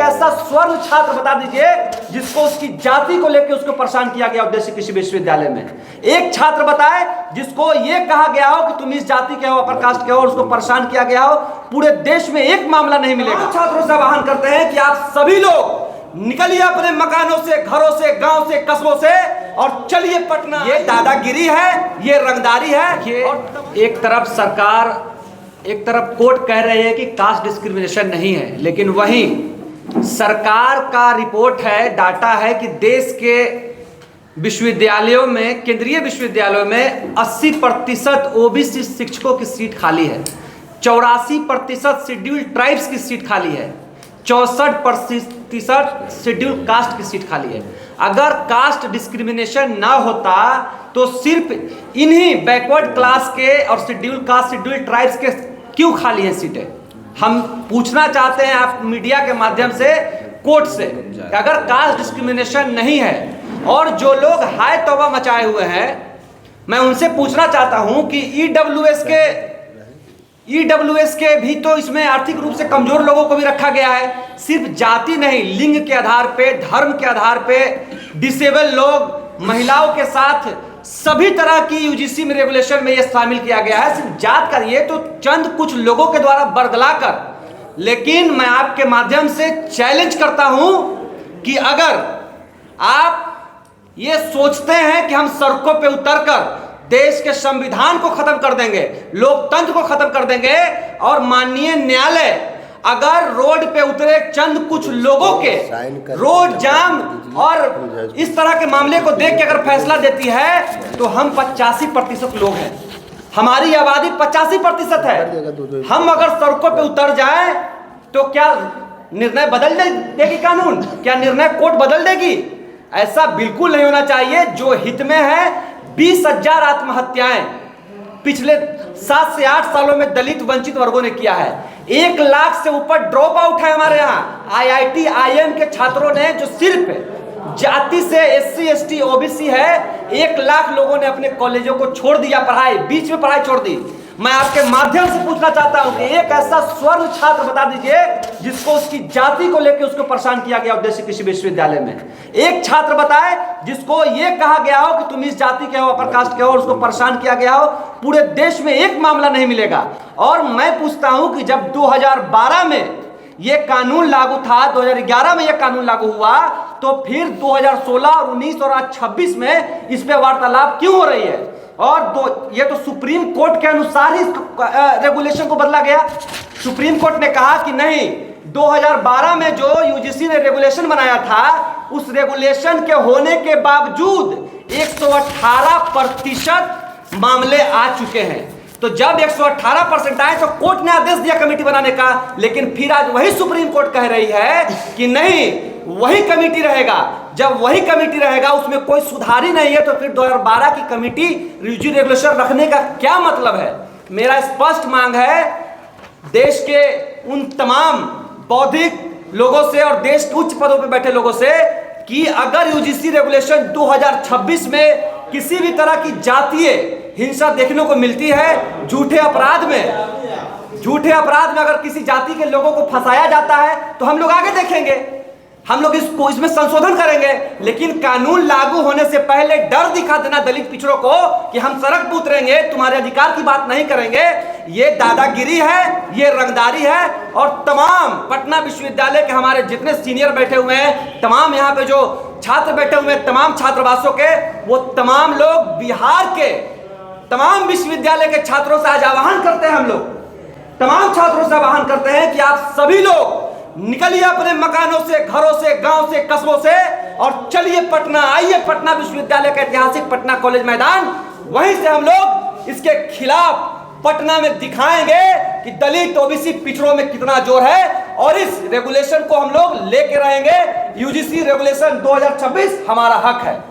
ऐसा स्वर्ण छात्र बता दीजिए जिसको उसकी जाति को लेकर उसको परेशान किया गया उद्देश्य किसी विश्वविद्यालय में। एक छात्र बताए जिसको यह कहा गया हो कि तुम इस जाति के हो, अपर कास्ट के हो, और उसको परेशान किया गया हो। पूरे देश में एक मामला नहीं मिलेगा। छात्रों से आह्वान करते हैं कि आप सभी लोग निकलिए अपने मकानों से, घरों से, गांव से, कस्बों से और चलिए पटना। ये दादागिरी है, ये रंगदारी है। और एक तरफ सरकार, एक तरफ कोर्ट कह रहे हैं कि कास्ट डिस्क्रिमिनेशन नहीं है, लेकिन वहीं सरकार का रिपोर्ट है, डाटा है कि देश के विश्वविद्यालयों में, केंद्रीय विश्वविद्यालयों में 80% ओबीसी शिक्षकों की सीट खाली है, 84% शेड्यूल्ड ट्राइब्स की सीट खाली है, 64% शेड्यूल कास्ट की सीट खाली है। अगर कास्ट डिस्क्रिमिनेशन ना होता तो सिर्फ इन्हीं बैकवर्ड क्लास के और शेड्यूल कास्ट, शेड्यूल ट्राइब्स के क्यों खाली है सीटें? हम पूछना चाहते हैं आप मीडिया के माध्यम से कोर्ट से कि अगर कास्ट डिस्क्रिमिनेशन नहीं है और जो लोग हाय तौबा मचाए हुए हैं, मैं उनसे पूछना चाहता हूं कि ईडब्ल्यूएस के भी तो इसमें आर्थिक रूप से कमजोर लोगों को भी रखा गया है। सिर्फ जाति नहीं, लिंग के आधार पे, धर्म के आधार पे, डिसेबल लोग, महिलाओं के साथ सभी तरह की यूजीसी में रेगुलेशन में यह शामिल किया गया है। सिर्फ जात का ये तो चंद कुछ लोगों के द्वारा बरगलाकर। लेकिन मैं आपके माध्यम से चैलेंज करता हूं कि अगर आप ये सोचते हैं कि हम सड़कों पे उतरकर देश के संविधान को खत्म कर देंगे, लोकतंत्र को खत्म कर देंगे, और माननीय न्यायालय अगर रोड पे उतरे चंद कुछ लोगों के रोड जाम और इस तरह के मामले को देख के अगर फैसला देती है, तो हम 85% लोग हैं, हमारी आबादी 85% है। हम अगर सड़कों पे उतर जाएं तो क्या निर्णय बदल देगी कानून? क्या निर्णय कोर्ट बदल देगी? ऐसा बिल्कुल नहीं होना चाहिए। जो हित में है, 20,000 आत्महत्याएं पिछले 7 से 8 सालों में दलित वंचित वर्गों ने किया है। 1 लाख से ऊपर ड्रॉप आउट है हमारे यहाँ। आईआईटी आईएम के छात्रों ने, जो सिर्फ जाति से एससी एसटी ओबीसी है, 1 लाख लोगों ने अपने कॉलेजों को छोड़ दिया, पढ़ाई बीच में पढ़ाई छोड़ दी। मैं आपके माध्यम से पूछना चाहता हूं कि एक ऐसा स्वर्ण छात्र बता दीजिए जिसको उसकी जाति को लेकर उसको परेशान किया गया उद्देश्य किसी विश्वविद्यालय में। एक छात्र बताए जिसको यह कहा गया हो कि तुम इस जाति के हो, अपर कास्ट के हो, और उसको परेशान किया गया हो। पूरे देश में एक मामला नहीं मिलेगा। और मैं पूछता हूं कि जब 2012 में यह कानून लागू था, 2011 में यह कानून लागू हुआ, तो फिर 2016 और 19 और आज 26 में इस पे वार्तालाप क्यों हो रही है? और ये तो सुप्रीम कोर्ट के अनुसार ही रेगुलेशन को बदला गया। सुप्रीम कोर्ट ने कहा कि नहीं, 2012 में जो यूजीसी ने रेगुलेशन बनाया था, उस रेगुलेशन के होने के बावजूद 118% मामले आ चुके हैं। तो जब 118% आए तो कोर्ट ने आदेश दिया कमेटी बनाने का, लेकिन फिर आज वही सुप्रीम कोर्ट कह रही है कि नहीं, वही कमेटी रहेगा। जब वही कमेटी रहेगा, उसमें कोई सुधार ही नहीं है, तो फिर 2012 की कमेटी यूजी रेगुलेशन रखने का क्या मतलब है? मेरा स्पष्ट मांग है देश के उन तमाम बौद्धिक लोगों से और देश के उच्च पदों पर बैठे लोगों से कि अगर यूजीसी रेगुलेशन 2026 में किसी भी तरह की जातीय हिंसा देखने को मिलती है, झूठे अपराध में अगर किसी जाति के लोगों को फंसाया जाता है, तो हम लोग आगे देखेंगे, हम लोग इसमें संशोधन करेंगे। लेकिन कानून लागू होने से पहले डर दिखा देना दलित पिछड़ों को कि हम सड़क पर उतरेंगे, तुम्हारे अधिकार की बात नहीं करेंगे, ये दादागिरी है, ये रंगदारी है। और तमाम पटना विश्वविद्यालय के हमारे जितने सीनियर बैठे हुए हैं, तमाम यहाँ पे जो छात्र बैठे हुए हैं, तमाम छात्रावासों के, वो तमाम लोग बिहार के तमाम विश्वविद्यालय के छात्रों से आज आह्वान करते हैं, हम लोग तमाम छात्रों से आह्वान करते हैं कि आप सभी लोग निकलिए अपने मकानों से, घरों से, गांव से, कस्बों से और चलिए पटना। आइए पटना विश्वविद्यालय का ऐतिहासिक पटना कॉलेज मैदान, वहीं से हम लोग इसके खिलाफ पटना में दिखाएंगे कि दलित ओबीसी पिछड़ों में कितना जोर है, और इस रेगुलेशन को हम लोग लेके रहेंगे। यूजीसी रेगुलेशन 2026 हमारा हक है।